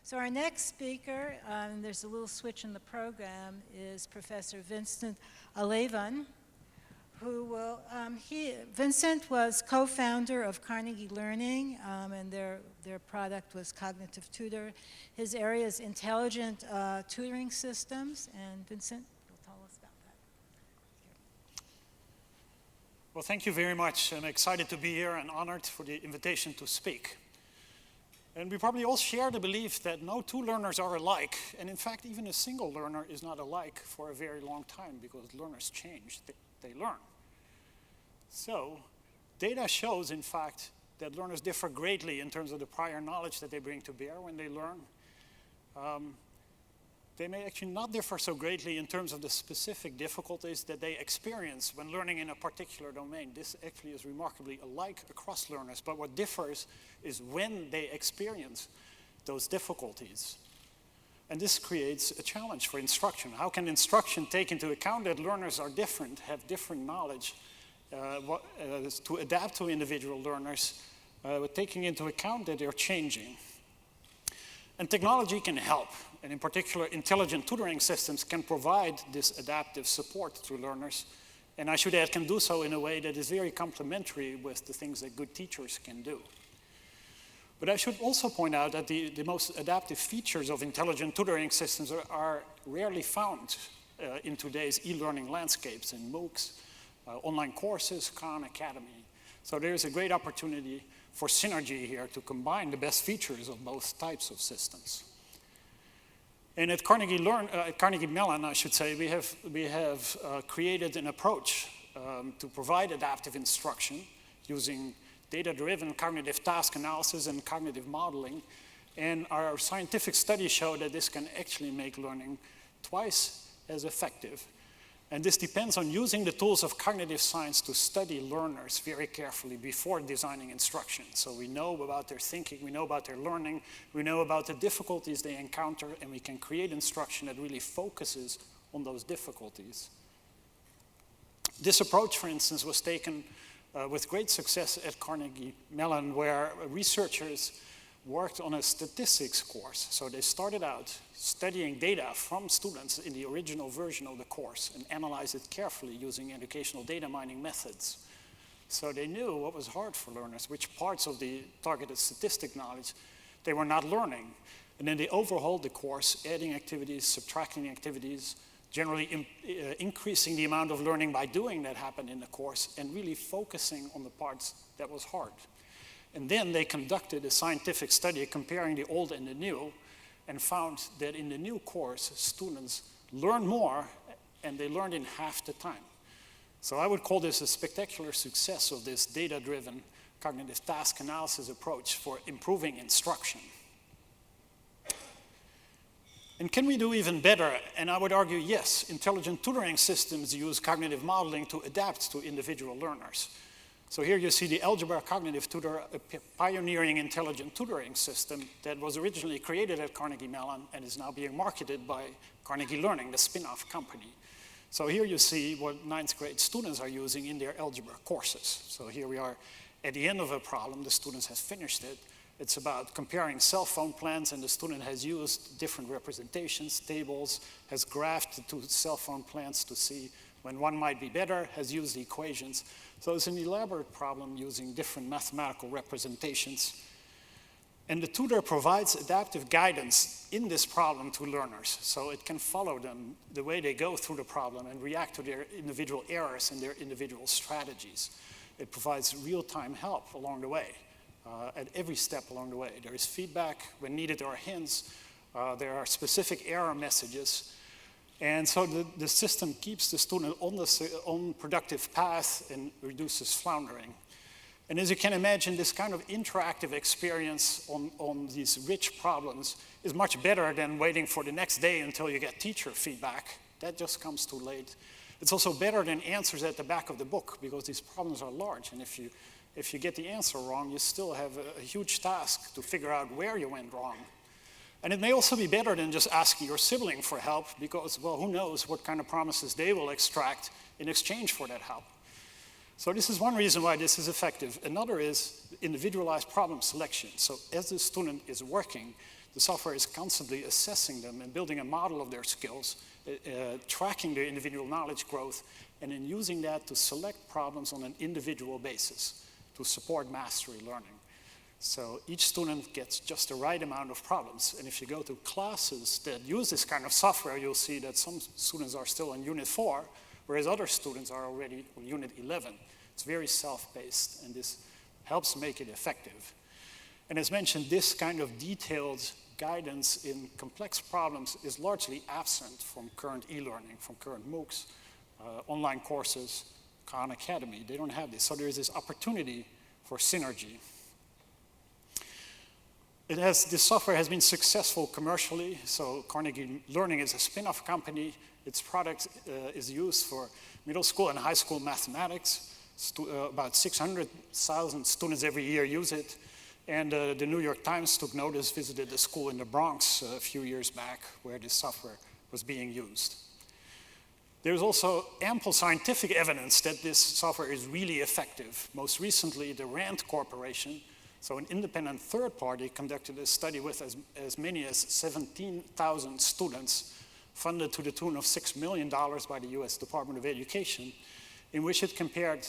So our next speaker, there's a little switch in the program, is Professor Vincent Aleven, who will, Vincent was co-founder of Carnegie Learning, and their product was Cognitive Tutor. His area is intelligent tutoring systems, and Vincent will tell us about that. Well, thank you very much. I'm excited to be here and honored for the invitation to speak. And we probably all share the belief that no two learners are alike, and in fact, even a single learner is not alike for a very long time because learners change, they learn. So, data shows, in fact, that learners differ greatly in terms of the prior knowledge that they bring to bear when they learn. They may actually not differ so greatly in terms of the specific difficulties that they experience when learning in a particular domain. This actually is remarkably alike across learners, but what differs is when they experience those difficulties. And this creates a challenge for instruction. How can instruction take into account that learners are different, have different knowledge, to adapt to individual learners, taking into account that they're changing? And technology can help, and in particular, intelligent tutoring systems can provide this adaptive support to learners, and I should add, can do so in a way that is very complementary with the things that good teachers can do. But I should also point out that the most adaptive features of intelligent tutoring systems are rarely found in today's e-learning landscapes in MOOCs, online courses, Khan Academy. So there's a great opportunity for synergy here to combine the best features of both types of systems. And at Carnegie Mellon, I should say, we have created an approach to provide adaptive instruction using data-driven cognitive task analysis and cognitive modeling. And our scientific studies show that this can actually make learning twice as effective. And this depends on using the tools of cognitive science to study learners very carefully before designing instruction. So we know about their thinking, we know about their learning, we know about the difficulties they encounter, and we can create instruction that really focuses on those difficulties. This approach, for instance, was taken with great success at Carnegie Mellon, where researchers worked on a statistics course. So they started out studying data from students in the original version of the course and analyzed it carefully using educational data mining methods. So they knew what was hard for learners, which parts of the targeted statistic knowledge they were not learning. And then they overhauled the course, adding activities, subtracting activities, generally increasing the amount of learning by doing that happened in the course, and really focusing on the parts that was hard. And then they conducted a scientific study comparing the old and the new, and found that in the new course, students learn more, and they learned in half the time. So I would call this a spectacular success of this data-driven cognitive task analysis approach for improving instruction. And can we do even better? And I would argue, yes, intelligent tutoring systems use cognitive modeling to adapt to individual learners. So here you see the Algebra Cognitive Tutor, a pioneering intelligent tutoring system that was originally created at Carnegie Mellon and is now being marketed by Carnegie Learning, the spin-off company. So here you see what 9th grade students are using in their algebra courses. So here we are at the end of a problem, the students have finished it. It's about comparing cell phone plans, and the student has used different representations, tables, has graphed the two cell phone plans to see when one might be better, has used the equations. So it's an elaborate problem using different mathematical representations. And the tutor provides adaptive guidance in this problem to learners, so it can follow them the way they go through the problem and react to their individual errors and their individual strategies. It provides real-time help along the way, at every step along the way. There is feedback when needed, there are hints, there are specific error messages. And so the system keeps the student on the productive path and reduces floundering. And as you can imagine, this kind of interactive experience on these rich problems is much better than waiting for the next day until you get teacher feedback. That just comes too late. It's also better than answers at the back of the book because these problems are large. And if you get the answer wrong, you still have a huge task to figure out where you went wrong. And it may also be better than just asking your sibling for help because, well, who knows what kind of promises they will extract in exchange for that help. So this is one reason why this is effective. Another is individualized problem selection. So as the student is working, The software is constantly assessing them and building a model of their skills, tracking their individual knowledge growth, and then using that to select problems on an individual basis to support mastery learning. So each student gets just the right amount of problems. And if you go to classes that use this kind of software, you'll see that some students are still on Unit 4, whereas other students are already on Unit 11. It's very self-paced, and this helps make it effective. And as mentioned, this kind of detailed guidance in complex problems is largely absent from current e-learning, from current MOOCs, online courses, Khan Academy. They don't have this. So there's this opportunity for synergy. This software has been successful commercially. So Carnegie Learning is a spin-off company. Its product is used for middle school and high school mathematics. About 600,000 students every year use it. And the New York Times took notice, visited a school in the Bronx a few years back where this software was being used. There's also ample scientific evidence that this software is really effective. Most recently, the RAND Corporation, so an independent third party, conducted a study with as many as 17,000 students, funded to the tune of $6 million by the US Department of Education, in which it compared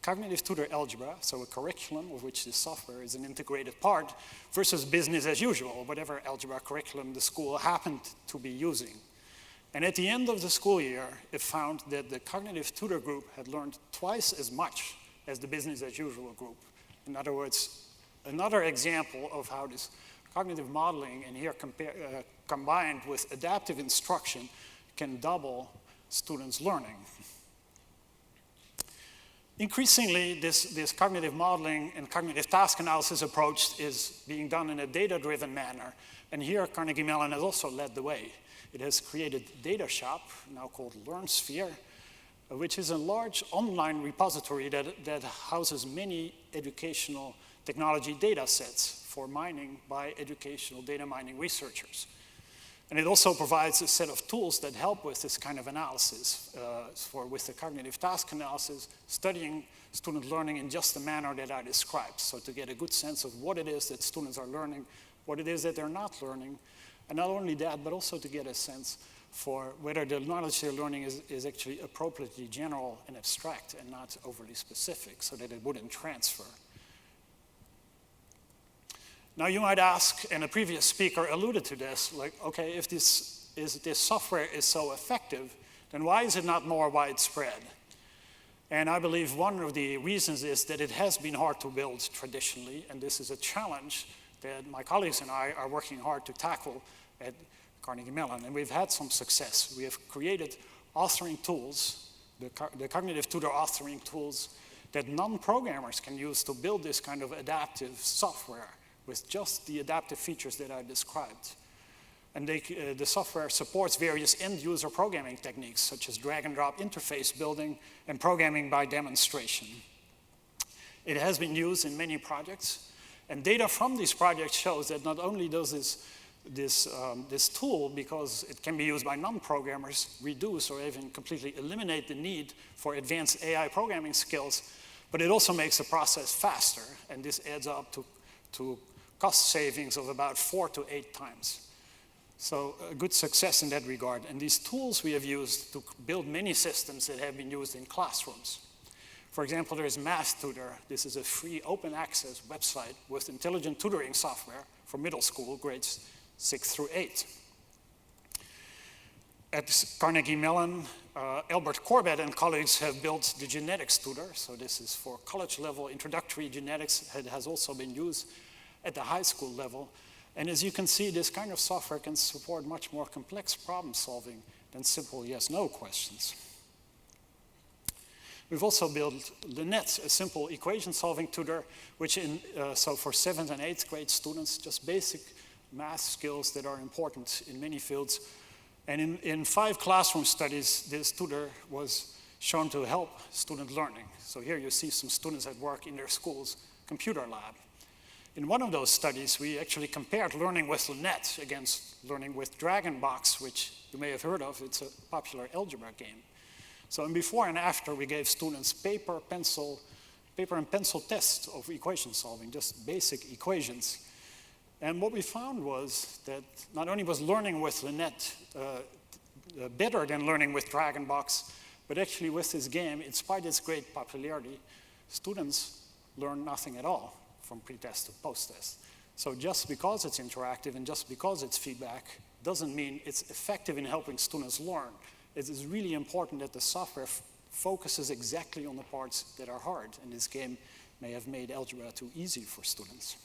cognitive tutor algebra, so a curriculum of which this software is an integrated part, versus business as usual, whatever algebra curriculum the school happened to be using. And at the end of the school year, it found that the cognitive tutor group had learned twice as much as the business as usual group. In other words, another example of how this cognitive modeling, and here combined with adaptive instruction, can double students' learning. Increasingly, this cognitive modeling and cognitive task analysis approach is being done in a data-driven manner. And here, Carnegie Mellon has also led the way. It has created DataShop, now called LearnSphere, which is a large online repository that houses many educational technology data sets for mining by educational data mining researchers. And it also provides a set of tools that help with this kind of analysis, with the cognitive task analysis, studying student learning in just the manner that I described. So to get a good sense of what it is that students are learning, what it is that they're not learning, and not only that, but also to get a sense for whether the knowledge they're learning is actually appropriately general and abstract and not overly specific, so that it wouldn't transfer. Now you might ask, and a previous speaker alluded to this, like, okay, if this software is so effective, then why is it not more widespread? And I believe one of the reasons is that it has been hard to build traditionally, and this is a challenge that my colleagues and I are working hard to tackle at Carnegie Mellon, and we've had some success. We have created authoring tools, the Cognitive Tutor Authoring Tools, that non-programmers can use to build this kind of adaptive software with just the adaptive features that I described. And the software supports various end-user programming techniques, such as drag-and-drop interface building and programming by demonstration. It has been used in many projects, and data from these projects shows that not only does this tool, because it can be used by non-programmers, reduce or even completely eliminate the need for advanced AI programming skills, but it also makes the process faster, and this adds up to cost savings of about 4 to 8 times. So a good success in that regard. And these tools we have used to build many systems that have been used in classrooms. For example, there is MathTutor. This is a free open access website with intelligent tutoring software for middle school grades 6 through 8. At Carnegie Mellon, Albert Corbett and colleagues have built the genetics tutor. So this is for college level introductory genetics. It has also been used at the high school level. And as you can see, this kind of software can support much more complex problem solving than simple yes-no questions. We've also built Lynette, a simple equation solving tutor, which so for 7th and 8th grade students, just basic math skills that are important in many fields. And in 5 classroom studies, this tutor was shown to help student learning. So here you see some students at work in their school's computer lab. In one of those studies, we actually compared learning with Lynette against learning with Dragonbox, which you may have heard of. It's a popular algebra game. So in before and after, we gave students paper and pencil tests of equation solving, just basic equations. And what we found was that not only was learning with Lynette better than learning with Dragonbox, but actually with this game, in spite of its great popularity, students learn nothing at all from pre-test to post-test. So just because it's interactive and just because it's feedback doesn't mean it's effective in helping students learn. It is really important that the software focuses exactly on the parts that are hard, and this game may have made algebra too easy for students.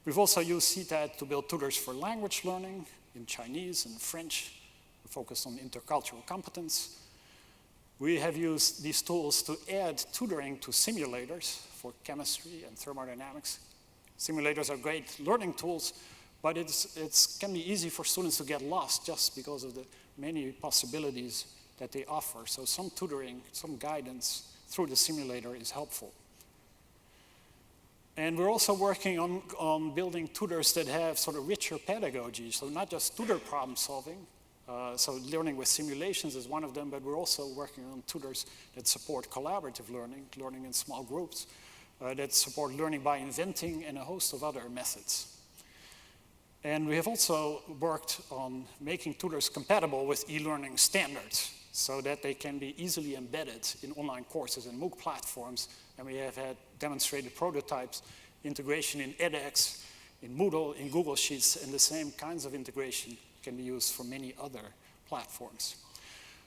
We've also used CTAD to build tutors for language learning in Chinese and French. We focused on intercultural competence. We have used these tools to add tutoring to simulators for chemistry and thermodynamics. Simulators are great learning tools, but it can be easy for students to get lost just because of the many possibilities that they offer. So some tutoring, some guidance through the simulator is helpful. And we're also working on building tutors that have sort of richer pedagogy, so not just tutor problem solving. So learning with simulations is one of them, but we're also working on tutors that support collaborative learning, learning in small groups, that support learning by inventing, and a host of other methods. And we have also worked on making tutors compatible with e-learning standards so that they can be easily embedded in online courses and MOOC platforms. And we have had demonstrated prototypes, integration in edX, in Moodle, in Google Sheets, and the same kinds of integration can be used for many other platforms.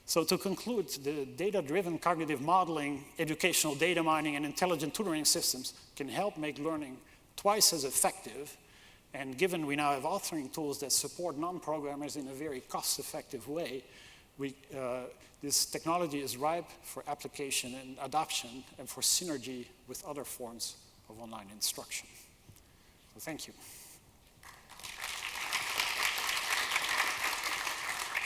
So to conclude, the data-driven cognitive modeling, educational data mining, and intelligent tutoring systems can help make learning twice as effective. And given we now have authoring tools that support non-programmers in a very cost-effective way, this technology is ripe for application and adoption and for synergy with other forms of online instruction. So thank you.